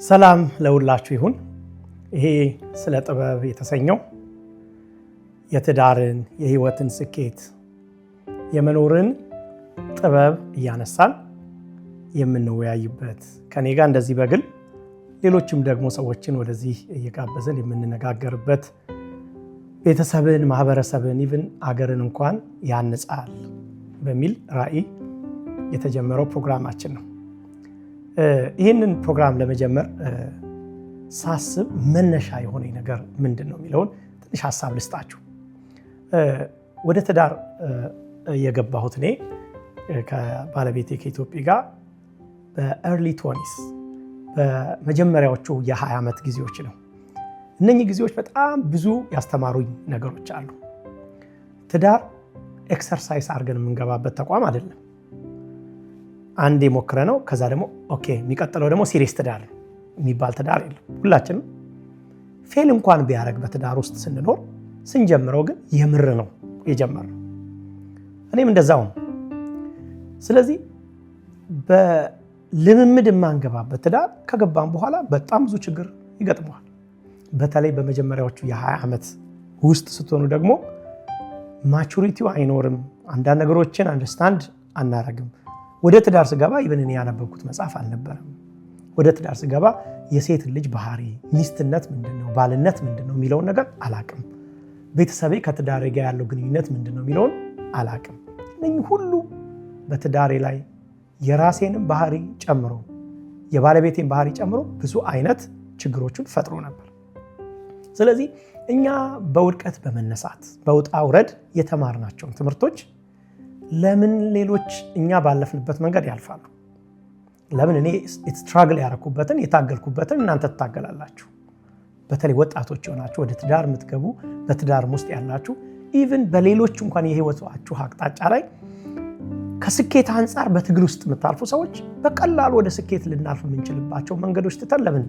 ሰላም ለሁላችሁ ይሁን። ይሄ ስለ ጥበብ የተሰኘው የትዳርን የህይወትን ስኬት የመኖርን ጥበብ እያነሳን የምንወያይበት ከኔ ጋር እንደዚህ በግል ሌሎችም ደግሞ ሰዎችን ወደዚህ እየጋበዘን የምንነጋገርበት ቤተሰብን፣ ማህበረሰብን፣ ኢቭን አገርን እንኳን ያንጻል በሚል ራዕይ የተጀመረው ፕሮግራማችን ነው። ይህንን ፕሮግራም ለመጀመር ሳስብ መነሻ የሆነ ነገር ምንድን ነው የሚለውን ትንሽ ሀሳብ ልስጣችሁ። ወደ ትዳር የገባሁት እኔ ከባለቤቴ ከኢትዮጵያ ጋር በኤርሊ 20s በመጀመሪያዎቹ የ20 ዓመት ጊዜዎች ነው። እነኚህ ጊዜዎች በጣም ብዙ ያስተማሩኝ ነገሮች አሉ። ትዳር ኤክሰርሳይዝ አድርገን የምንገባበት ተቋም አይደለም። አንዴ ሞክረ ነው ከዛ ደግሞ ኦኬ የሚቀጥለው ደግሞ ሲሪየስ ትዳር የሚባል ትዳር የለም። ሁላችንም ፌል እንኳን ቢያደርግ በትዳር ውስጥ ስንኖር ስንጀምረው ግን የምር ነው የጀመረው። እኔም እንደዛው ነው። ስለዚህ በልምምድ የማንገባበት ትዳር ከገባን በኋላ በጣም ብዙ ችግር ይገጥመዋል። በተለይ በመጀመሪያዎቹ የ20 ዓመት ውስጥ ስትሆኑ ደግሞ ማቹሪቲው አይኖርም። አንዳንድ ነገሮችን አንደርስታንድ አናረግም። ወደ ትዳር ስገባ ኢቭን እኔ ያነበብኩት መጽሐፍ አልነበረም። ወደ ትዳር ስገባ የሴት ልጅ ባህሪ፣ ሚስትነት ምንድነው፣ ባልነት ምንድነው የሚለውን ነገር አላቅም። ቤተሰቤ ከትዳሬ ጋር ያለው ግንኙነት ምንድነው የሚለውን አላቅም። እነኚህ ሁሉ በትዳሬ ላይ የራሴንም ባህሪ ጨምሮ የባለቤቴን ባህሪ ጨምሮ ብዙ አይነት ችግሮችን ፈጥሮ ነበር። ስለዚህ እኛ በውድቀት በመነሳት በውጣ ውረድ የተማርናቸውን ትምህርቶች ለምን ሌሎች እኛ ባለፍንበት መንገድ ያልፋሉ? ለምን እኔ ስትራግል ያረኩበትን የታገልኩበትን እናንተ ትታገላላችሁ? በተለይ ወጣቶች የሆናችሁ ወደ ትዳር የምትገቡ በትዳር ውስጥ ያላችሁ ኢቭን በሌሎች እንኳን የህይወታችሁ አቅጣጫ ላይ ከስኬት አንጻር በትግል ውስጥ የምታልፉ ሰዎች በቀላሉ ወደ ስኬት ልናልፍ የምንችልባቸው መንገዶች ትተን ለምን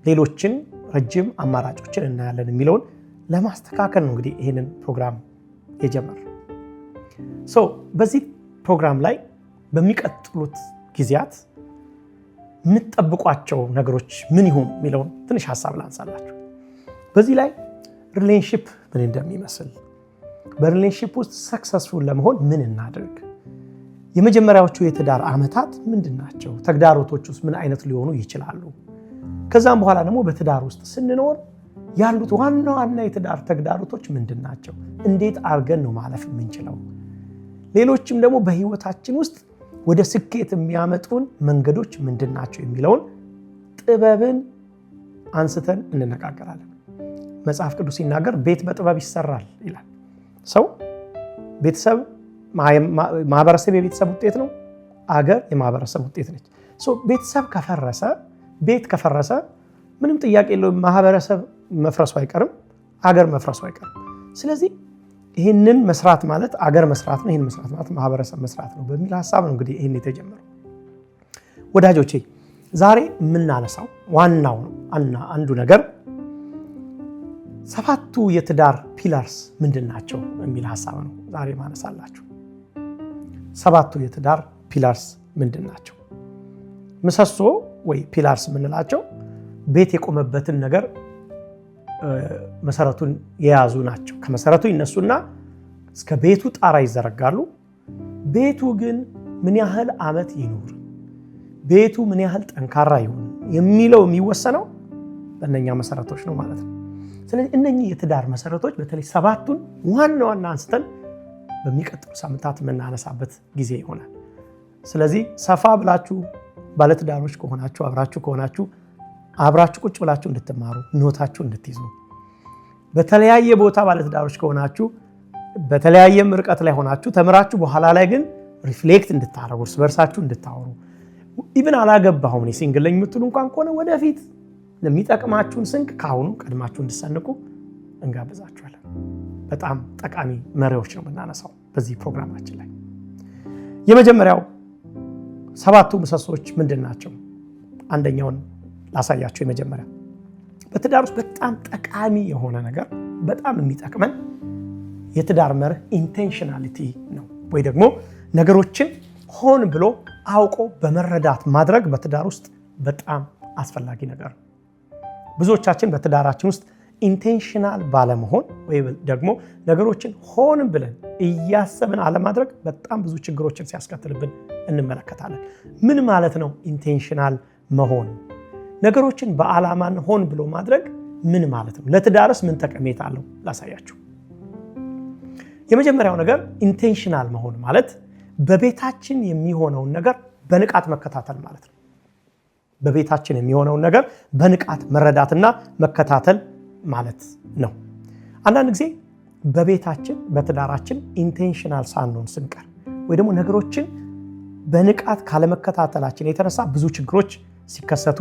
ሌሎችን ረጅም አማራጮችን እናያለን የሚለውን ለማስተካከል ነው እንግዲህ ይህንን ፕሮግራም የጀመርነው። በዚህ ፕሮግራም ላይ በሚቀጥሉት ጊዜያት የምትጠብቋቸው ነገሮች ምን ይሁን የሚለውን ትንሽ ሀሳብ ላንሳላችሁ። በዚህ ላይ ሪሌሽንሺፕ ምን እንደሚመስል፣ በሪሌሽንሺፕ ውስጥ ሰክሰስፉል ለመሆን ምን እናድርግ፣ የመጀመሪያዎቹ የትዳር ዓመታት ምንድን ናቸው፣ ተግዳሮቶች ውስጥ ምን አይነት ሊሆኑ ይችላሉ፣ ከዛም በኋላ ደግሞ በትዳር ውስጥ ስንኖር ያሉት ዋና ዋና የትዳር ተግዳሮቶች ምንድን ናቸው፣ እንዴት አድርገን ነው ማለፍ የምንችለው፣ ሌሎችም ደግሞ በህይወታችን ውስጥ ወደ ስኬት የሚያመጡን መንገዶች ምንድን ናቸው የሚለውን ጥበብን አንስተን እንነጋገራለን። መጽሐፍ ቅዱስ ሲናገር ቤት በጥበብ ይሰራል ይላል። ሰው ቤተሰብ ማህበረሰብ የቤተሰብ ውጤት ነው። አገር የማህበረሰብ ውጤት ነች። ቤተሰብ ከፈረሰ፣ ቤት ከፈረሰ ምንም ጥያቄ የለውም፣ ማህበረሰብ መፍረሱ አይቀርም፣ አገር መፍረሱ አይቀርም። ስለዚህ ይህንን መስራት ማለት አገር መስራት ነው፣ ይህን መስራት ማለት ማህበረሰብ መስራት ነው በሚል ሀሳብ ነው እንግዲህ ይህን የተጀመረው። ወዳጆቼ ዛሬ የምናነሳው ዋናው አንዱ ነገር 7ቱ የትዳር ፒላርስ ምንድን ናቸው የሚል ሀሳብ ነው ዛሬ ማነሳላችሁ። 7ቱ የትዳር ፒላርስ ምንድን ናቸው? ምሰሶ ወይ ፒላርስ የምንላቸው ቤት የቆመበትን ነገር መሰረቱን የያዙ ናቸው። ከመሰረቱ ይነሱና እስከ ቤቱ ጣራ ይዘረጋሉ። ቤቱ ግን ምን ያህል ዓመት ይኖር፣ ቤቱ ምን ያህል ጠንካራ ይሁን የሚለው የሚወሰነው በእነኛ መሰረቶች ነው ማለት ነው። ስለዚህ እነኚህ የትዳር መሰረቶች በተለይ 7ቱን ዋና ዋና አንስተን በሚቀጥሉ ሳምንታት የምናነሳበት ጊዜ ይሆናል። ስለዚህ ሰፋ ብላችሁ ባለትዳሮች ከሆናችሁ አብራችሁ ቁጭ ብላችሁ እንድትማሩ፣ ኖታችሁ እንድትይዙ፣ በተለያየ ቦታ ባለትዳሮች ከሆናችሁ በተለያየ ርቀት ላይ ሆናችሁ ተምራችሁ በኋላ ላይ ግን ሪፍሌክት እንድታረጉ፣ እርስ በርሳችሁ እንድታወሩ፣ ኢቭን አላገባሁም እኔ ሲንግል ነኝ የምትሉ እንኳን ከሆነ ወደፊት ለሚጠቅማችሁን ስንቅ ካሁኑ ቀድማችሁ እንድትሰንቁ እንጋብዛችኋለን። በጣም ጠቃሚ መሪዎች ነው የምናነሳው በዚህ ፕሮግራማችን ላይ። የመጀመሪያው 7ቱ ምሰሶች ምንድን ናቸው? አንደኛውን ላሳያችሁ። የመጀመሪያ በትዳር ውስጥ በጣም ጠቃሚ የሆነ ነገር፣ በጣም የሚጠቅመን የትዳር መርህ ኢንቴንሽናሊቲ ነው፣ ወይ ደግሞ ነገሮችን ሆን ብሎ አውቆ በመረዳት ማድረግ በትዳር ውስጥ በጣም አስፈላጊ ነገር ነው። ብዙዎቻችን በትዳራችን ውስጥ ኢንቴንሽናል ባለመሆን ወይ ደግሞ ነገሮችን ሆን ብለን እያሰብን አለማድረግ በጣም ብዙ ችግሮችን ሲያስከትልብን እንመለከታለን። ምን ማለት ነው ኢንቴንሽናል መሆን? ነገሮችን በዓላማን ሆን ብሎ ማድረግ ምን ማለት ነው? ለትዳርስ ምን ጠቀሜታ አለው? ላሳያችሁ። የመጀመሪያው ነገር ኢንቴንሽናል መሆን ማለት በቤታችን የሚሆነውን ነገር በንቃት መከታተል ማለት ነው። በቤታችን የሚሆነውን ነገር በንቃት መረዳትና መከታተል ማለት ነው። አንዳንድ ጊዜ በቤታችን በትዳራችን ኢንቴንሽናል ሳንሆን ስንቀር ወይ ደግሞ ነገሮችን በንቃት ካለመከታተላችን የተነሳ ብዙ ችግሮች ሲከሰቱ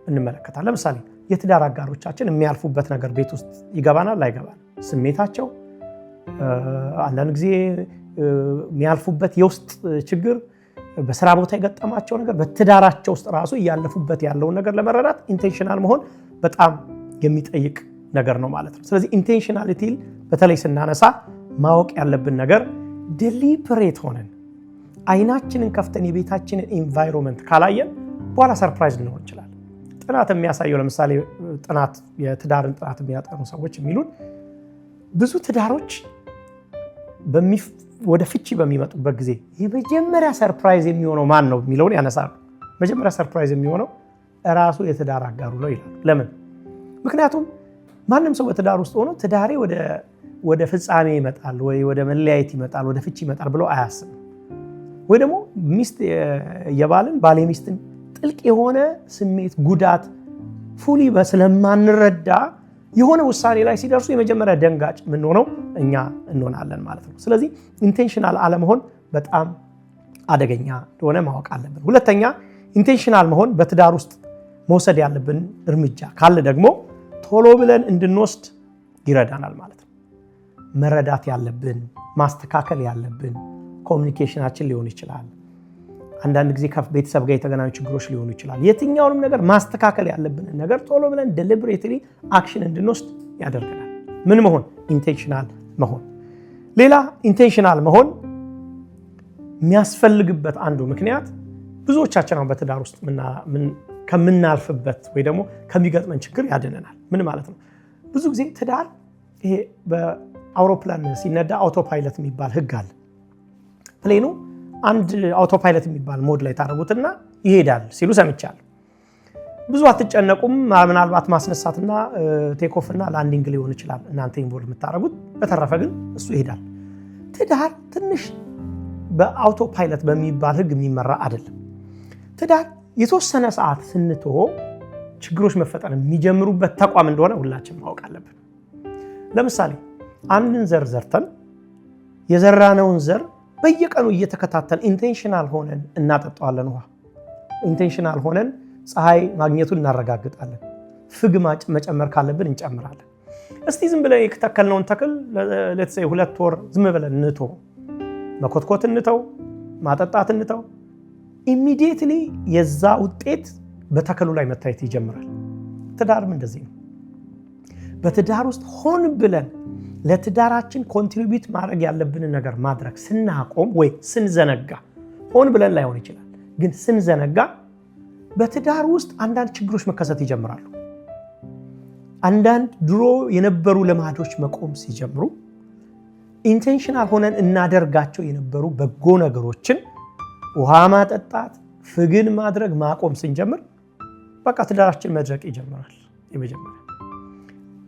እንመለከታለን። ለምሳሌ የትዳር አጋሮቻችን የሚያልፉበት ነገር ቤት ውስጥ ይገባናል ላይገባን፣ ስሜታቸው፣ አንዳንድ ጊዜ የሚያልፉበት የውስጥ ችግር፣ በስራ ቦታ የገጠማቸው ነገር፣ በትዳራቸው ውስጥ ራሱ እያለፉበት ያለውን ነገር ለመረዳት ኢንቴንሽናል መሆን በጣም የሚጠይቅ ነገር ነው ማለት ነው። ስለዚህ ኢንቴንሽናሊቲ በተለይ ስናነሳ ማወቅ ያለብን ነገር ዴሊበሬት ሆነን አይናችንን ከፍተን የቤታችንን ኢንቫይሮንመንት ካላየን በኋላ ሰርፕራይዝ ልንሆን እንችላለን። ጥናት የሚያሳየው ለምሳሌ የትዳርን ጥናት የሚያጠኑ ሰዎች የሚሉን ብዙ ትዳሮች ወደ ፍቺ በሚመጡበት ጊዜ የመጀመሪያ ሰርፕራይዝ የሚሆነው ማን ነው የሚለውን ያነሳሉ። መጀመሪያ ሰርፕራይዝ የሚሆነው እራሱ የትዳር አጋሩ ነው ይላሉ። ለምን? ምክንያቱም ማንም ሰው በትዳር ውስጥ ሆኖ ትዳሬ ወደ ፍጻሜ ይመጣል ወይ ወደ መለያየት ይመጣል ወደ ፍቺ ይመጣል ብሎ አያስብም። ወይ ደግሞ ሚስት የባልን ባል የሚስትን ጥልቅ የሆነ ስሜት ጉዳት ፉሊ ስለማንረዳ የሆነ ውሳኔ ላይ ሲደርሱ የመጀመሪያ ደንጋጭ የምንሆነው እኛ እንሆናለን ማለት ነው። ስለዚህ ኢንቴንሽናል አለመሆን በጣም አደገኛ እንደሆነ ማወቅ አለብን። ሁለተኛ ኢንቴንሽናል መሆን በትዳር ውስጥ መውሰድ ያለብን እርምጃ ካለ ደግሞ ቶሎ ብለን እንድንወስድ ይረዳናል ማለት ነው። መረዳት ያለብን ማስተካከል ያለብን ኮሚኒኬሽናችን ሊሆን ይችላል። አንዳንድ ጊዜ ከቤተሰብ ጋር የተገናኙ ችግሮች ሊሆኑ ይችላል። የትኛውንም ነገር ማስተካከል ያለብን ነገር ቶሎ ብለን ዴሊበሬትሊ አክሽን እንድንወስድ ያደርገናል። ምን መሆን? ኢንቴንሽናል መሆን። ሌላ ኢንቴንሽናል መሆን የሚያስፈልግበት አንዱ ምክንያት ብዙዎቻችን አሁን በትዳር ውስጥ ከምናልፍበት ወይ ደግሞ ከሚገጥመን ችግር ያድነናል። ምን ማለት ነው? ብዙ ጊዜ ትዳር ይሄ በአውሮፕላን ሲነዳ አውቶፓይለት የሚባል ህግ አለ። ፕሌኑ አንድ አውቶፓይለት የሚባል ሞድ ላይ ታደርጉትና ይሄዳል ሲሉ ሰምቻለሁ። ብዙ አትጨነቁም። ምናልባት ማስነሳትና ቴክኦፍና ላንዲንግ ሊሆን ይችላል እናንተ ኢንቮልቭ የምታደርጉት። በተረፈ ግን እሱ ይሄዳል። ትዳር ትንሽ በአውቶፓይለት በሚባል ህግ የሚመራ አይደለም። ትዳር የተወሰነ ሰዓት ስንተው ችግሮች መፈጠር የሚጀምሩበት ተቋም እንደሆነ ሁላችን ማወቅ አለብን። ለምሳሌ አንድን ዘር ዘርተን የዘራነውን ዘር በየቀኑ እየተከታተል ኢንቴንሽናል ሆነን እናጠጣዋለን። ውሃ ኢንቴንሽናል ሆነን ፀሐይ ማግኘቱን እናረጋግጣለን። ፍግ መጨመር ካለብን እንጨምራለን። እስቲ ዝም ብለን የተከልነውን ተክል ለተሰይ 2 ወር ዝም ብለን እንተው፣ መኮትኮት እንተው፣ ማጠጣት እንተው፣ ኢሚዲየትሊ የዛ ውጤት በተክሉ ላይ መታየት ይጀምራል። ትዳርም እንደዚህ ነው። በትዳር ውስጥ ሆን ብለን ለትዳራችን ኮንትሪቢዩት ማድረግ ያለብንን ነገር ማድረግ ስናቆም ወይ ስንዘነጋ፣ ሆን ብለን ላይሆን ይችላል ግን ስንዘነጋ በትዳር ውስጥ አንዳንድ ችግሮች መከሰት ይጀምራሉ። አንዳንድ ድሮ የነበሩ ልማዶች መቆም ሲጀምሩ ኢንቴንሽናል ሆነን እናደርጋቸው የነበሩ በጎ ነገሮችን ውሃ ማጠጣት፣ ፍግን ማድረግ ማቆም ስንጀምር በቃ ትዳራችን መድረቅ ይጀምራል። የመጀመሪያ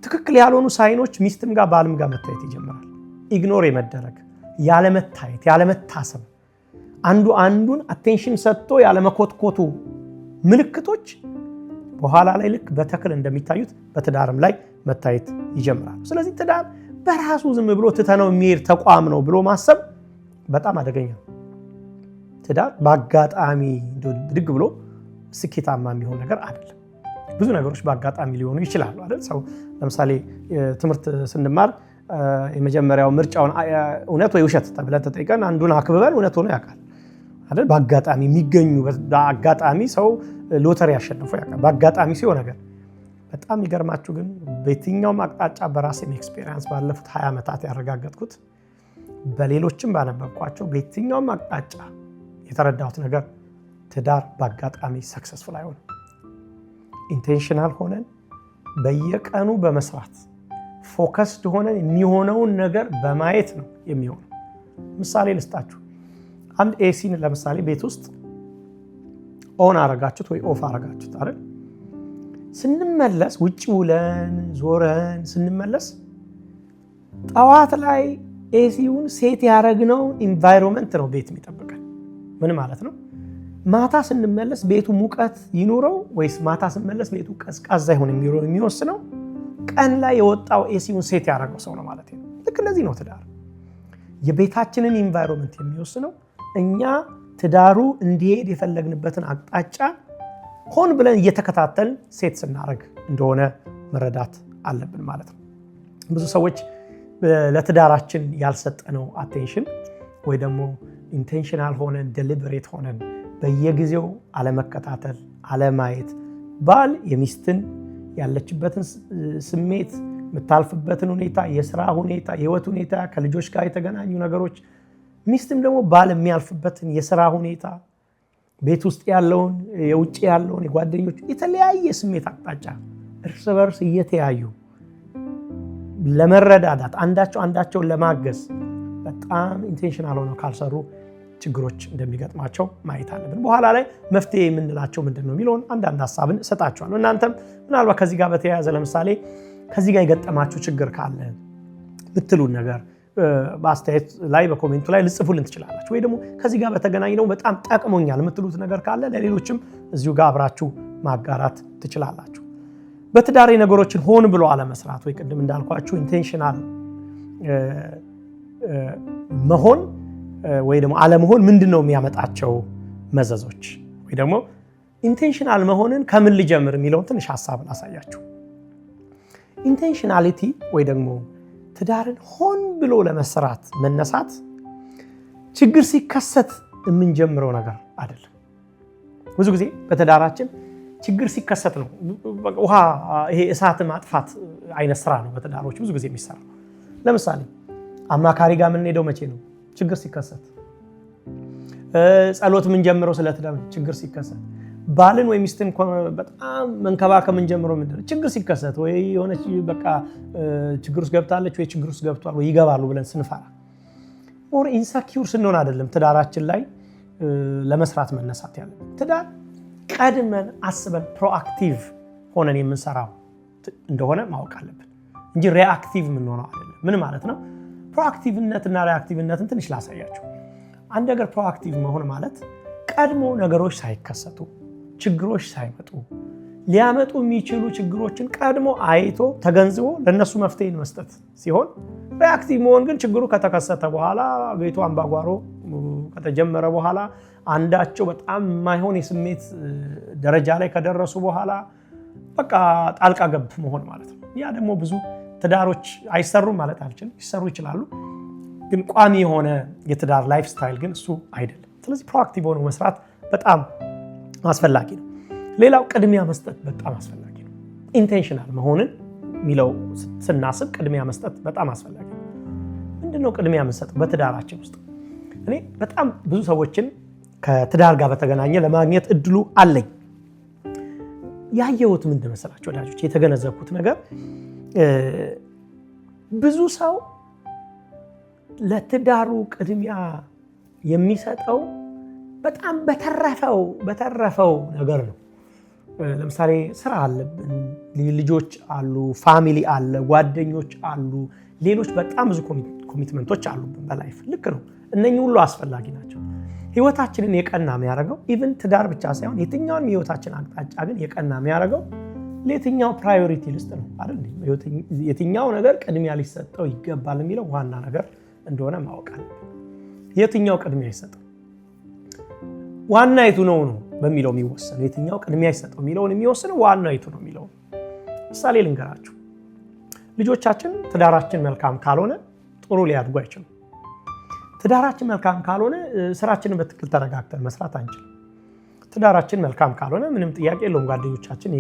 ትክክል ያልሆኑ ሳይኖች ሚስትም ጋር ባልም ጋር መታየት ይጀምራል። ኢግኖር የመደረግ ያለመታየት፣ ያለመታሰብ፣ አንዱ አንዱን አቴንሽን ሰጥቶ ያለመኮትኮቱ ምልክቶች በኋላ ላይ ልክ በተክል እንደሚታዩት በትዳርም ላይ መታየት ይጀምራል። ስለዚህ ትዳር በራሱ ዝም ብሎ ትተነው የሚሄድ ተቋም ነው ብሎ ማሰብ በጣም አደገኛ ነው። ትዳር በአጋጣሚ ድግ ብሎ ስኬታማ የሚሆን ነገር አይደለም። ብዙ ነገሮች በአጋጣሚ ሊሆኑ ይችላሉ አይደል? ሰው ለምሳሌ ትምህርት ስንማር የመጀመሪያው ምርጫውን እውነት ወይ ውሸት ተብለን ተጠይቀን አንዱን አክብበን እውነት ሆኖ ያውቃል አይደል? በአጋጣሚ የሚገኙ በአጋጣሚ ሰው ሎተሪ ያሸነፈው ያውቃል። በአጋጣሚ ሲሆን ነገር በጣም ይገርማችሁ ግን በየትኛውም አቅጣጫ በራሴም ኤክስፔሪየንስ ባለፉት 20 ዓመታት ያረጋገጥኩት በሌሎችም ባነበብኳቸው በየትኛውም አቅጣጫ የተረዳሁት ነገር ትዳር በአጋጣሚ ሰክሰስፉል አይሆንም። ኢንቴንሽናል ሆነን በየቀኑ በመስራት ፎከስድ ሆነን የሚሆነውን ነገር በማየት ነው የሚሆነው። ምሳሌ ልስጣችሁ። አንድ ኤሲን ለምሳሌ ቤት ውስጥ ኦን አረጋችሁት ወይ ኦፍ አረጋችሁት አይደል? ስንመለስ ውጭ ውለን ዞረን ስንመለስ ጠዋት ላይ ኤሲውን ሴት ያደረግነው ኢንቫይሮንመንት ነው ቤት የሚጠብቀን። ምን ማለት ነው? ማታ ስንመለስ ቤቱ ሙቀት ይኑረው ወይስ ማታ ስንመለስ ቤቱ ቀዝቃዛ ይሁን የሚወስነው ቀን ላይ የወጣው ኤሲውን ሴት ያደረገው ሰው ነው ማለት ነው። ልክ እንደዚህ ነው ትዳር። የቤታችንን ኢንቫይሮንመንት የሚወስነው እኛ ትዳሩ እንዲሄድ የፈለግንበትን አቅጣጫ ሆን ብለን እየተከታተልን ሴት ስናደርግ እንደሆነ መረዳት አለብን ማለት ነው። ብዙ ሰዎች ለትዳራችን ያልሰጠነው አቴንሽን ወይ ደግሞ ኢንቴንሽናል ሆነን ዴሊበሬት ሆነን በየጊዜው አለመከታተል፣ አለማየት፣ ባል የሚስትን ያለችበትን ስሜት፣ የምታልፍበትን ሁኔታ፣ የስራ ሁኔታ፣ የህይወት ሁኔታ፣ ከልጆች ጋር የተገናኙ ነገሮች፣ ሚስትም ደግሞ ባል የሚያልፍበትን የስራ ሁኔታ፣ ቤት ውስጥ ያለውን፣ የውጭ ያለውን፣ የጓደኞች የተለያየ ስሜት አቅጣጫ እርስ በርስ እየተያዩ ለመረዳዳት አንዳቸውን ለማገዝ በጣም ኢንቴንሽናል ሆነው ካልሰሩ ችግሮች እንደሚገጥማቸው ማየት አለብን። በኋላ ላይ መፍትሄ የምንላቸው ምንድን ነው የሚለውን አንዳንድ ሀሳብን እሰጣችኋለሁ። እናንተም ምናልባት ከዚህ ጋር በተያያዘ ለምሳሌ ከዚህ ጋር የገጠማችሁ ችግር ካለ ብትሉን ነገር በአስተያየት ላይ በኮሜንቱ ላይ ልጽፉልን ትችላላችሁ። ወይ ደግሞ ከዚህ ጋር በተገናኘ ደግሞ በጣም ጠቅሞኛል የምትሉት ነገር ካለ ለሌሎችም እዚሁ ጋር አብራችሁ ማጋራት ትችላላችሁ። በትዳሬ ነገሮችን ሆን ብሎ አለመስራት ወይ ቅድም እንዳልኳችሁ ኢንቴንሽናል መሆን ወይ ደግሞ አለመሆን ምንድነው የሚያመጣቸው መዘዞች? ወይ ደግሞ ኢንቴንሽናል መሆንን ከምን ልጀምር የሚለውን ትንሽ ሐሳብ ላሳያችሁ። ኢንቴንሽናሊቲ ወይ ደግሞ ትዳርን ሆን ብሎ ለመስራት መነሳት ችግር ሲከሰት የምንጀምረው ነገር አይደለም። ብዙ ጊዜ በትዳራችን ችግር ሲከሰት ነው። ውሃ ይሄ እሳት ማጥፋት አይነት ስራ ነው በትዳሮች ብዙ ጊዜ የሚሰራው። ለምሳሌ አማካሪ ጋር የምንሄደው መቼ ነው? ችግር ሲከሰት። ጸሎት የምንጀምረው ስለ ትዳር ችግር ሲከሰት። ባልን ወይ ሚስትን በጣም መንከባከብ የምንጀምረው ምንድን ነው? ችግር ሲከሰት ወይ የሆነች በቃ ችግር ውስጥ ገብታለች ወይ ችግር ውስጥ ገብቷል ወይ ይገባሉ ብለን ስንፈራ ኦር ኢንሰኪውር ስንሆን አይደለም ትዳራችን ላይ ለመስራት መነሳት ያለብን። ትዳር ቀድመን አስበን ፕሮአክቲቭ ሆነን የምንሰራው እንደሆነ ማወቅ አለብን እንጂ ሪአክቲቭ የምንሆነው አይደለም። ምን ማለት ነው? ፕሮአክቲቭነትና ሪአክቲቭነትን ትንሽ ላሳያችሁ። አንድ ነገር ፕሮአክቲቭ መሆን ማለት ቀድሞ ነገሮች ሳይከሰቱ ችግሮች ሳይመጡ ሊያመጡ የሚችሉ ችግሮችን ቀድሞ አይቶ ተገንዝቦ ለነሱ መፍትሄን መስጠት ሲሆን፣ ሪአክቲቭ መሆን ግን ችግሩ ከተከሰተ በኋላ ቤቱ አምባጓሮ ከተጀመረ በኋላ አንዳቸው በጣም የማይሆን የስሜት ደረጃ ላይ ከደረሱ በኋላ በቃ ጣልቃ ገብ መሆን ማለት ነው። ያ ደግሞ ብዙ ትዳሮች አይሰሩም ማለት አልችልም፣ ይሰሩ ይችላሉ፣ ግን ቋሚ የሆነ የትዳር ላይፍ ስታይል ግን እሱ አይደለም። ስለዚህ ፕሮአክቲቭ ሆኖ መስራት በጣም አስፈላጊ ነው። ሌላው ቅድሚያ መስጠት በጣም አስፈላጊ ነው። ኢንቴንሽናል መሆንን የሚለው ስናስብ ቅድሚያ መስጠት በጣም አስፈላጊ ነው። ምንድነው ቅድሚያ የምንሰጠው በትዳራችን ውስጥ? እኔ በጣም ብዙ ሰዎችን ከትዳር ጋር በተገናኘ ለማግኘት እድሉ አለኝ። ያየሁት ምንድን መሰላችሁ ወዳጆች? የተገነዘብኩት ነገር ብዙ ሰው ለትዳሩ ቅድሚያ የሚሰጠው በጣም በተረፈው ነገር ነው። ለምሳሌ ስራ አለብን፣ ልጆች አሉ፣ ፋሚሊ አለ፣ ጓደኞች አሉ፣ ሌሎች በጣም ብዙ ኮሚትመንቶች አሉብን በላይፍ። ልክ ነው፣ እነኚህ ሁሉ አስፈላጊ ናቸው። ህይወታችንን የቀና የሚያደርገው ኢቭን ትዳር ብቻ ሳይሆን የትኛውን የህይወታችን አቅጣጫ ግን የቀና የሚያደርገው ለየትኛው ፕራዮሪቲ ሊስት ነው አይደል? የትኛው ነገር ቅድሚያ ሊሰጠው ይገባል የሚለው ዋና ነገር እንደሆነ ማወቅ አለብን። የትኛው ቅድሚያ ይሰጠው ዋና የቱ ነው በሚለው የሚወሰነው፣ የትኛው ቅድሚያ ይሰጠው የሚለውን የሚወሰነው ዋና የቱ ነው የሚለው። ምሳሌ ልንገራችሁ። ልጆቻችን ትዳራችን መልካም ካልሆነ ጥሩ ሊያድጉ አይችሉም። ትዳራችን መልካም ካልሆነ ስራችንን በትክክል ተረጋግተን መስራት አንችልም። ትዳራችን መልካም ካልሆነ ምንም ጥያቄ የለውም ጓደኞቻችን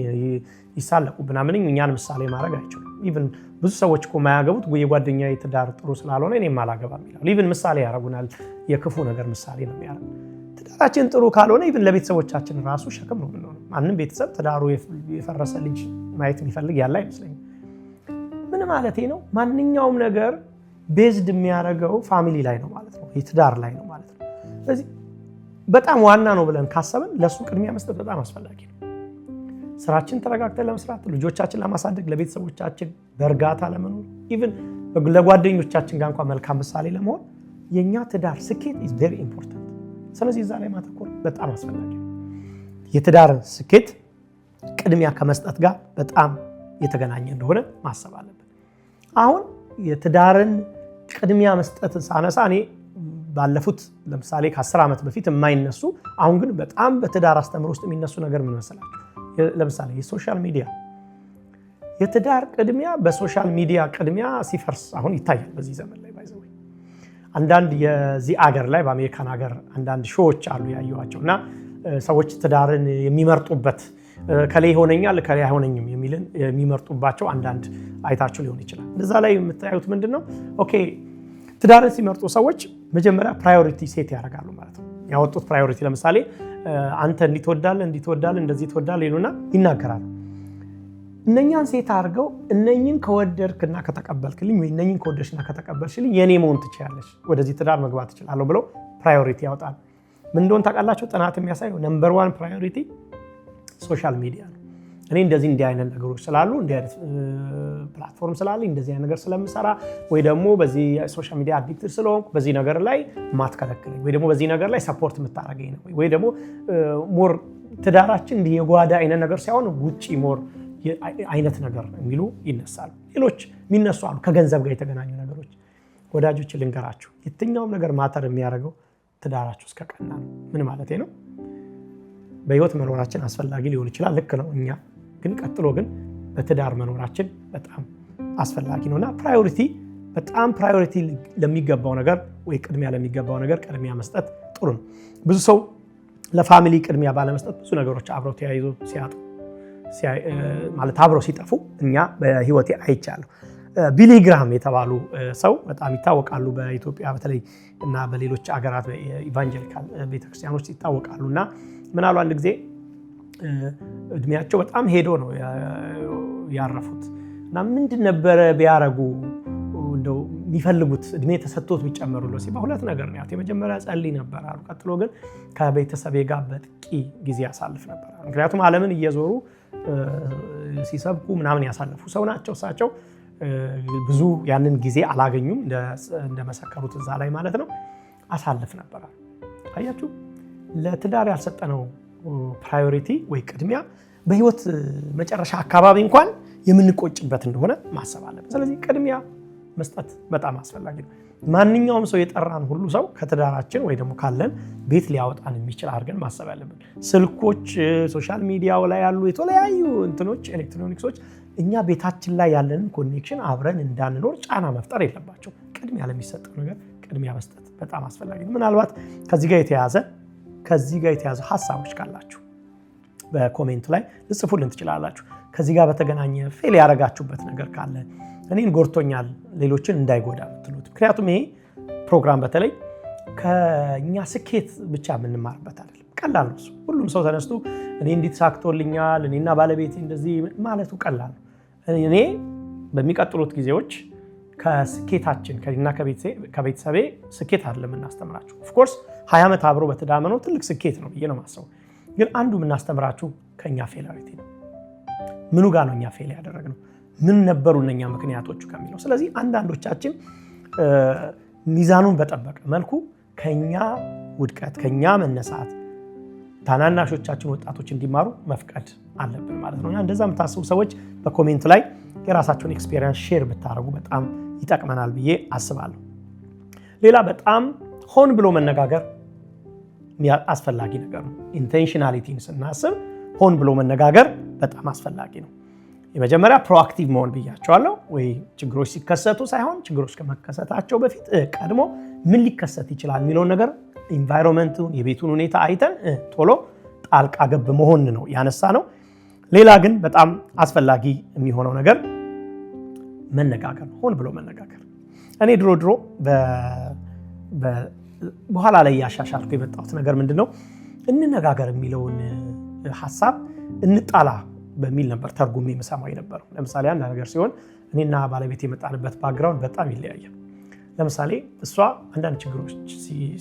ይሳለቁብና ምንም እኛን ምሳሌ ማድረግ አይችሉም። ኢቭን ብዙ ሰዎች እኮ የማያገቡት የጓደኛዬ ትዳር ጥሩ ስላልሆነ እኔም አላገባም ይላሉ። ኢቭን ምሳሌ ያደርጉናል፣ የክፉ ነገር ምሳሌ ነው የሚያደርጉ። ትዳራችን ጥሩ ካልሆነ ኢቭን ለቤተሰቦቻችን ራሱ ሸክም ነው የምንሆነው። ማንም ቤተሰብ ትዳሩ የፈረሰ ልጅ ማየት የሚፈልግ ያለ አይመስለኝም። ምን ማለቴ ነው? ማንኛውም ነገር ቤዝድ የሚያደርገው ፋሚሊ ላይ ነው ማለት ነው፣ የትዳር ላይ ነው ማለት ነው። ስለዚህ በጣም ዋና ነው ብለን ካሰብን ለሱ ቅድሚያ መስጠት በጣም አስፈላጊ ነው። ስራችን ተረጋግተን ለመስራት፣ ልጆቻችን ለማሳደግ፣ ለቤተሰቦቻችን በእርጋታ ለመኖር፣ ኢቭን ለጓደኞቻችን ጋር እንኳን መልካም ምሳሌ ለመሆን የኛ ትዳር ስኬት is very important። ስለዚህ እዛ ላይ ማተኮር በጣም አስፈላጊ ነው። የትዳር ስኬት ቅድሚያ ከመስጠት ጋር በጣም የተገናኘ እንደሆነ ማሰብ አለብን። አሁን የትዳርን ቅድሚያ መስጠትን ሳነሳ እኔ ባለፉት ለምሳሌ ከ10 ዓመት በፊት የማይነሱ አሁን ግን በጣም በትዳር አስተምሮ ውስጥ የሚነሱ ነገር ምን መሰላችሁ? ለምሳሌ የሶሻል ሚዲያ የትዳር ቅድሚያ በሶሻል ሚዲያ ቅድሚያ ሲፈርስ አሁን ይታያል በዚህ ዘመን ላይ ባይዘው። አንዳንድ የዚህ አገር ላይ በአሜሪካን ሀገር አንዳንድ ሾዎች አሉ ያዩዋቸው እና ሰዎች ትዳርን የሚመርጡበት ከላይ ሆነኛል ከላይ አይሆነኝም የሚልን የሚመርጡባቸው አንዳንድ አይታችሁ ሊሆን ይችላል። እዛ ላይ የምታዩት ምንድነው? ኦኬ ትዳርን ሲመርጡ ሰዎች መጀመሪያ ፕራዮሪቲ ሴት ያደርጋሉ ማለት ነው። ያወጡት ፕራዮሪቲ ለምሳሌ አንተ እንዲትወዳለህ እንደዚህ ትወዳለህ ይሉና ይናገራሉ። እነኛን ሴት አድርገው እነኝን ከወደድክና ከተቀበልክልኝ ወይ እነኝን ከወደድሽና ከተቀበልሽልኝ የኔ መሆን ትችላለሽ፣ ወደዚህ ትዳር መግባት እችላለሁ ብለው ፕራዮሪቲ ያወጣሉ። ምን እንደሆነ ታውቃላችሁ? ጥናት የሚያሳየው ነምበር 1 ፕራዮሪቲ ሶሻል ሚዲያ ነው። እኔ እንደዚህ እንዲህ አይነት ነገሮች ስላሉ እንዲህ አይነት ፕላትፎርም ስላለኝ እንደዚህ አይነት ነገር ስለምሰራ ወይ ደግሞ በዚህ ሶሻል ሚዲያ አዲክትድ ስለሆንኩ በዚህ ነገር ላይ ማትከለክለኝ ወይ ደግሞ በዚህ ነገር ላይ ሰፖርት የምታደርገኝ ነው ወይ ደግሞ ሞር ትዳራችን እንዲህ የጓዳ አይነት ነገር ሳይሆን ውጪ ሞር አይነት ነገር የሚሉ ይነሳሉ። ሌሎች የሚነሱ አሉ ከገንዘብ ጋር የተገናኙ ነገሮች። ወዳጆች ልንገራችሁ፣ የትኛውም ነገር ማተር የሚያደርገው ትዳራችሁ እስከ ቀና ነው። ምን ማለት ነው? በህይወት መኖራችን አስፈላጊ ሊሆን ይችላል፣ ልክ ነው። እኛ ግን ቀጥሎ ግን በትዳር መኖራችን በጣም አስፈላጊ ነውና ፕራዮሪቲ ለሚገባው ነገር ወይ ቅድሚያ ለሚገባው ነገር ቅድሚያ መስጠት ጥሩ ነው። ብዙ ሰው ለፋሚሊ ቅድሚያ ባለመስጠት ብዙ ነገሮች አብረው ተያይዞ ሲያጡ ማለት አብረው ሲጠፉ እኛ በህይወቴ አይቻለሁ። ቢሊ ግራም የተባሉ ሰው በጣም ይታወቃሉ በኢትዮጵያ በተለይ እና በሌሎች ሀገራት ኢቫንጀሊካል ቤተክርስቲያኖች ይታወቃሉና ምን አሉ አንድ ጊዜ እድሜያቸው በጣም ሄዶ ነው ያረፉት እና ምንድን ነበረ ቢያረጉ እንደው የሚፈልጉት እድሜ ተሰጥቶት ቢጨመሩለው ሲባል ሁለት ነገር ነው። የመጀመሪያ ጸልይ ነበር አሉ። ቀጥሎ ግን ከቤተሰቤ ጋር በጥቂ ጊዜ ያሳልፍ ነበር። ምክንያቱም ዓለምን እየዞሩ ሲሰብኩ ምናምን ያሳልፉ ሰው ናቸው እሳቸው። ብዙ ያንን ጊዜ አላገኙም እንደመሰከሩት እዛ ላይ ማለት ነው። አሳልፍ ነበር። አያችሁ፣ ለትዳር ያልሰጠነው ፕራዮሪቲ ወይ ቅድሚያ በህይወት መጨረሻ አካባቢ እንኳን የምንቆጭበት እንደሆነ ማሰብ አለብን። ስለዚህ ቅድሚያ መስጠት በጣም አስፈላጊ ነው። ማንኛውም ሰው የጠራን ሁሉ ሰው ከትዳራችን ወይ ደግሞ ካለን ቤት ሊያወጣን የሚችል አድርገን ማሰብ አለብን። ስልኮች፣ ሶሻል ሚዲያው ላይ ያሉ የተለያዩ እንትኖች ኤሌክትሮኒክሶች እኛ ቤታችን ላይ ያለንን ኮኔክሽን አብረን እንዳንኖር ጫና መፍጠር የለባቸው። ቅድሚያ ለሚሰጠው ነገር ቅድሚያ መስጠት በጣም አስፈላጊ ነው። ምናልባት ከዚህ ጋር የተያዘ ሀሳቦች ካላችሁ በኮሜንት ላይ ልጽፉልን ትችላላችሁ። ከዚህ ጋር በተገናኘ ፌል ያደረጋችሁበት ነገር ካለ እኔን ጎርቶኛል ሌሎችን እንዳይጎዳ ምትሉት። ምክንያቱም ይሄ ፕሮግራም በተለይ ከኛ ስኬት ብቻ የምንማርበት አይደለም። ቀላል ነው። ሁሉም ሰው ተነስቶ እኔ እንዴት ሳክቶልኛል እኔና ባለቤቴ እንደዚህ ማለቱ ቀላል ነው። እኔ በሚቀጥሉት ጊዜዎች ከስኬታችን ከእኔና ከቤተሰቤ ስኬት አይደለም እናስተምራችሁ። ኦፍ ኮርስ 20 ዓመት አብሮ በትዳር መኖር ትልቅ ስኬት ነው ብዬ ነው የማስበው። ግን አንዱ የምናስተምራችሁ ከኛ ፌላሪቲ ነው። ምኑ ጋር ነው እኛ ፌል ያደረግነው? ምን ነበሩ እነኛ ምክንያቶቹ ከሚለው። ስለዚህ አንዳንዶቻችን ሚዛኑን በጠበቀ መልኩ ከኛ ውድቀት ከኛ መነሳት ታናናሾቻችን ወጣቶች እንዲማሩ መፍቀድ አለብን ማለት ነው። እና እንደዛ የምታስቡ ሰዎች በኮሜንት ላይ የራሳቸውን ኤክስፔሪየንስ ሼር ብታደርጉ በጣም ይጠቅመናል ብዬ አስባለሁ። ሌላ በጣም ሆን ብሎ መነጋገር አስፈላጊ ነገር ነው። ኢንቴንሽናሊቲን ስናስብ ሆን ብሎ መነጋገር በጣም አስፈላጊ ነው። የመጀመሪያ ፕሮአክቲቭ መሆን ብያቸዋለሁ። ወይ ችግሮች ሲከሰቱ ሳይሆን ችግሮች ከመከሰታቸው በፊት ቀድሞ ምን ሊከሰት ይችላል የሚለውን ነገር ኢንቫይሮንመንቱን የቤቱን ሁኔታ አይተን ቶሎ ጣልቃ ገብ መሆን ነው ያነሳ ነው። ሌላ ግን በጣም አስፈላጊ የሚሆነው ነገር መነጋገር፣ ሆን ብሎ መነጋገር። እኔ ድሮ በኋላ ላይ ያሻሻልኩ የመጣሁት ነገር ምንድነው እንነጋገር የሚለውን ሐሳብ እንጣላ በሚል ነበር ተርጉሜ የምሰማው የነበረው። ለምሳሌ አንድ ነገር ሲሆን እኔና ባለቤት የመጣንበት ባክግራውንድ በጣም ይለያያል። ለምሳሌ እሷ አንዳንድ ችግሮች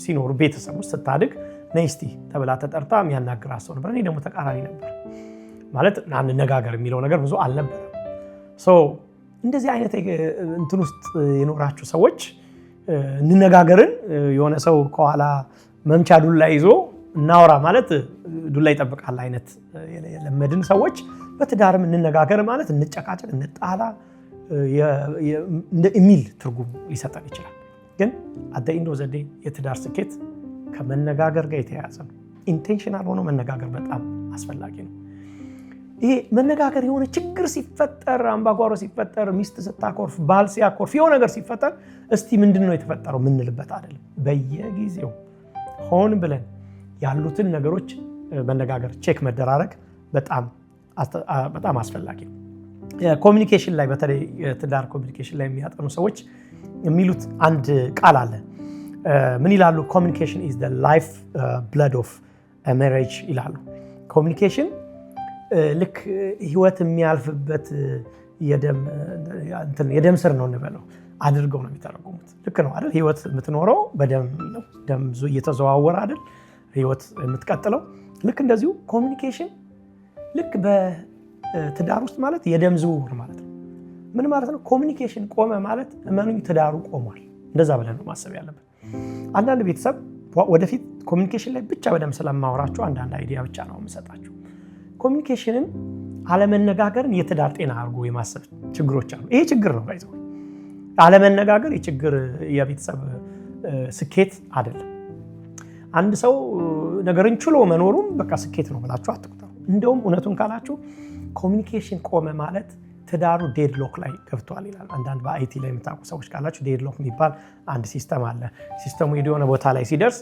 ሲኖሩ ቤተሰብ ውስጥ ስታድግ ነይ እስቲ ተብላ ተጠርታ የሚያናግራት ሰው ነበር። እኔ ደግሞ ተቃራኒ ነበር። ማለት አንነጋገር የሚለው ነገር ብዙ አልነበረም። እንደዚህ አይነት እንትን ውስጥ የኖራችሁ ሰዎች እንነጋገርን የሆነ ሰው ከኋላ መምቻ ዱላ ይዞ እናወራ ማለት ዱላ ይጠብቃል አይነት የለመድን ሰዎች በትዳርም እንነጋገር ማለት እንጨቃጨቅ፣ እንጣላ የሚል ትርጉም ሊሰጠን ይችላል። ግን አት ዘ ኤንድ ኦፍ ዘ ዴይ የትዳር ስኬት ከመነጋገር ጋር የተያያዘ ነው። ኢንቴንሽናል ሆኖ መነጋገር በጣም አስፈላጊ ነው። ይሄ መነጋገር የሆነ ችግር ሲፈጠር፣ አምባጓሮ ሲፈጠር፣ ሚስት ስታኮርፍ፣ ባል ሲያኮርፍ፣ የሆነ ነገር ሲፈጠር እስቲ ምንድነው የተፈጠረው ምንልበት አይደለም። በየጊዜው ሆን ብለን ያሉትን ነገሮች መነጋገር፣ ቼክ መደራረግ በጣም አስፈላጊ ነው። ኮሚኒኬሽን ላይ በተለይ የትዳር ኮሚኒኬሽን ላይ የሚያጠኑ ሰዎች የሚሉት አንድ ቃል አለ። ምን ይላሉ? ኮሚኒኬሽን ኢዝ ዘ ላይፍ ብለድ ኦፍ ሜሬጅ ይላሉ። ኮሚኒኬሽን ልክ ህይወት የሚያልፍበት የደም ስር ነው እንበለው አድርገው ነው የሚተረጉሙት። ልክ ነው አይደል? ህይወት የምትኖረው በደም ነው። ደም እየተዘዋወረ አይደል ህይወት የምትቀጥለው። ልክ እንደዚሁ ኮሚኒኬሽን ልክ በትዳር ውስጥ ማለት የደም ዝውውር ማለት ነው። ምን ማለት ነው? ኮሚኒኬሽን ቆመ ማለት እመኑኝ ትዳሩ ቆሟል። እንደዛ ብለን ነው ማሰብ ያለብን። አንዳንድ ቤተሰብ ወደፊት ኮሚኒኬሽን ላይ ብቻ በደንብ ስለማወራችሁ አንዳንድ አይዲያ ብቻ ነው የምሰጣችሁ። ኮሚኒኬሽንን አለመነጋገርን የትዳር ጤና አድርጎ የማሰብ ችግሮች አሉ። ይሄ ችግር ነው ባይዘው። አለመነጋገር የችግር የቤተሰብ ስኬት አይደለም። አንድ ሰው ነገርን ችሎ መኖሩም በቃ ስኬት ነው ብላችሁ አትቁጠሩ። እንደውም እውነቱን ካላችሁ ኮሚኒኬሽን ቆመ ማለት ትዳሩ ዴድሎክ ላይ ገብቷል ይላል። አንዳንድ በአይቲ ላይ የምታውቁ ሰዎች ካላችሁ ዴድሎክ የሚባል አንድ ሲስተም አለ። ሲስተሙ የሆነ ቦታ ላይ ሲደርስ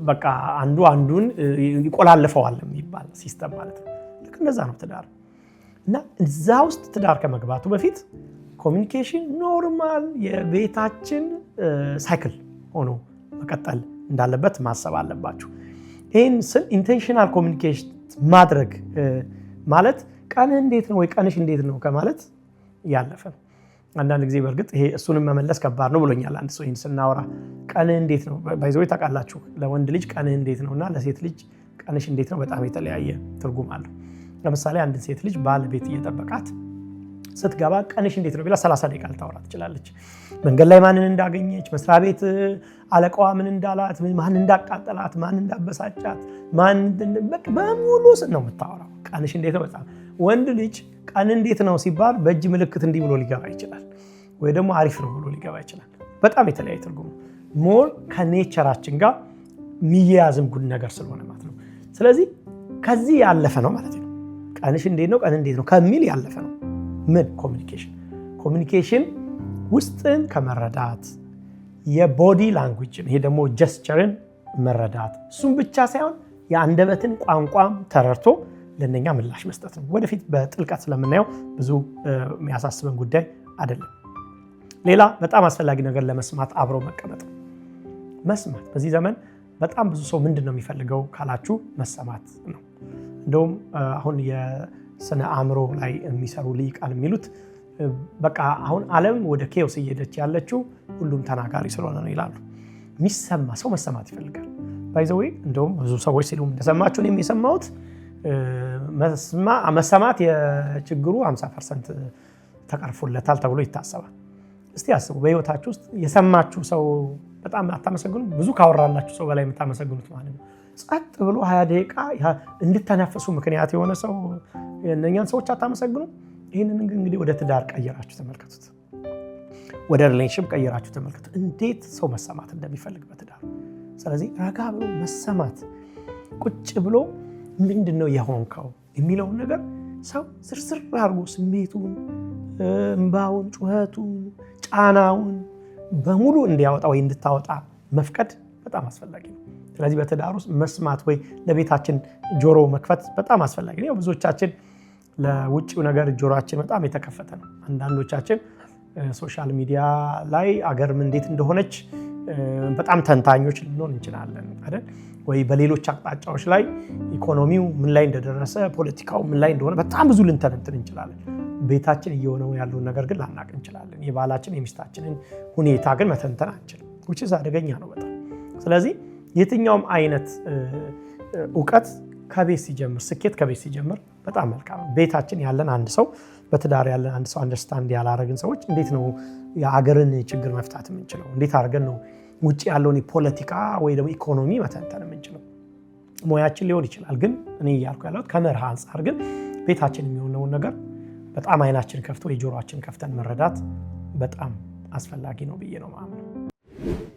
በቃ አንዱን ይቆላልፈዋል የሚባል ሲስተም ማለት ነው። ልክ እንደዛ ነው ትዳር። እና እዛ ውስጥ ትዳር ከመግባቱ በፊት ኮሚኒኬሽን ኖርማል የቤታችን ሳይክል ሆኖ መቀጠል እንዳለበት ማሰብ አለባችሁ። ይህን ስል ኢንቴንሽናል ኮሚኒኬሽን ማድረግ ማለት ቀንህ እንዴት ነው ወይ ቀንሽ እንዴት ነው ከማለት ያለፈ ነው። አንዳንድ ጊዜ በእርግጥ ይሄ እሱንም መመለስ ከባድ ነው ብሎኛል አንድ ሰው። ይህን ስናወራ ቀንህ እንዴት ነው ባይዘው ታውቃላችሁ፣ ለወንድ ልጅ ቀንህ እንዴት ነው እና ለሴት ልጅ ቀንሽ እንዴት ነው በጣም የተለያየ ትርጉም አለው። ለምሳሌ አንድ ሴት ልጅ ባለቤት እየጠበቃት ስትገባ ቀንሽ እንዴት ነው ብላ 30 ደቂቃ ልታወራ ትችላለች። መንገድ ላይ ማንን እንዳገኘች፣ መስሪያ ቤት አለቃዋ ምን እንዳላት፣ ማን እንዳቃጠላት፣ ማን እንዳበሳጫት፣ በሙሉ ነው የምታወራው። ቀንሽ እንዴት ነው በጣም። ወንድ ልጅ ቀን እንዴት ነው ሲባል በእጅ ምልክት እንዲህ ብሎ ሊገባ ይችላል፣ ወይ ደግሞ አሪፍ ነው ብሎ ሊገባ ይችላል። በጣም የተለያየ ትርጉም ነው። ሞር ከኔቸራችን ጋር የሚያያዝም ጉድ ነገር ስለሆነ ማለት ነው። ስለዚህ ከዚህ ያለፈ ነው ማለት ነው። ቀንሽ እንዴት ነው፣ ቀን እንዴት ነው ከሚል ያለፈ ነው። ምን ኮሚኒኬሽን ውስጥን ከመረዳት የቦዲ ላንጉጅን፣ ይሄ ደግሞ ጀስቸርን መረዳት፣ እሱም ብቻ ሳይሆን የአንደበትን ቋንቋም ተረድቶ ለነኛ ምላሽ መስጠት ነው። ወደፊት በጥልቀት ስለምናየው ብዙ የሚያሳስበን ጉዳይ አይደለም። ሌላ በጣም አስፈላጊ ነገር ለመስማት አብሮ መቀመጥ ነው። መስማት በዚህ ዘመን በጣም ብዙ ሰው ምንድን ነው የሚፈልገው ካላችሁ መሰማት ነው። እንደውም አሁን የስነ አእምሮ ላይ የሚሰሩ ልሂቃን የሚሉት በቃ አሁን ዓለም ወደ ኬዎስ እየሄደች ያለችው ሁሉም ተናጋሪ ስለሆነ ነው ይላሉ። የሚሰማ ሰው መሰማት ይፈልጋል። ባይዘዌ እንደውም ብዙ ሰዎች ሲሉ እንደሰማችሁ እኔም የሰማሁት መሰማት የችግሩ 50% ተቀርፎለታል ተብሎ ይታሰባል። እስቲ አስቡ፣ በህይወታችሁ ውስጥ የሰማችሁ ሰው በጣም አታመሰግኑም? ብዙ ካወራላችሁ ሰው በላይ የምታመሰግኑት ማለት ነው። ጸጥ ብሎ 20 ደቂቃ እንድተነፍሱ ምክንያት የሆነ ሰው እነኛን ሰዎች አታመሰግኑም? ይህንን እንግዲህ ወደ ትዳር ቀየራችሁ ተመልከቱት፣ ወደ ሪሌሽንሺፕ ቀየራችሁ ተመልከቱት፣ እንዴት ሰው መሰማት እንደሚፈልግ በትዳር። ስለዚህ ረጋ ብሎ መሰማት፣ ቁጭ ብሎ ምንድነው የሆንከው የሚለውን ነገር ሰው ስርስር አድርጎ ስሜቱን፣ እንባውን፣ ጩኸቱን፣ ጫናውን በሙሉ እንዲያወጣ ወይ እንድታወጣ መፍቀድ በጣም አስፈላጊ ነው። ስለዚህ በትዳር ውስጥ መስማት ወይ ለቤታችን ጆሮ መክፈት በጣም አስፈላጊ ነው። ብዙዎቻችን ለውጭው ነገር ጆሮአችን በጣም የተከፈተ ነው። አንዳንዶቻችን ሶሻል ሚዲያ ላይ አገርም እንዴት እንደሆነች በጣም ተንታኞች ልንሆን እንችላለን አይደል? ወይ በሌሎች አቅጣጫዎች ላይ ኢኮኖሚው ምን ላይ እንደደረሰ ፖለቲካው ምን ላይ እንደሆነ በጣም ብዙ ልንተነትን እንችላለን። ቤታችን እየሆነው ያለውን ነገር ግን ላናቅ እንችላለን። የባላችን የሚስታችንን ሁኔታ ግን መተንተን አንችልም። which is አደገኛ ነው በጣም። ስለዚህ የትኛውም አይነት እውቀት ከቤት ሲጀምር፣ ስኬት ከቤት ሲጀምር በጣም መልካም ነው። ቤታችን ያለን አንድ ሰው፣ በትዳር ያለን አንድ ሰው አንደርስታንድ ያላረግን ሰዎች እንዴት ነው የሀገርን ችግር መፍታት የምንችለው? እንዴት አድርገን ነው ውጭ ያለውን ፖለቲካ ወይ ደግሞ ኢኮኖሚ መተንተን የምንችለው? ሙያችን ሊሆን ይችላል፣ ግን እኔ እያልኩ ያለሁት ከመርህ አንጻር ግን ቤታችን የሚሆነውን ነገር በጣም አይናችን ከፍቶ የጆሮአችን ከፍተን መረዳት በጣም አስፈላጊ ነው ብዬ ነው የማምነው።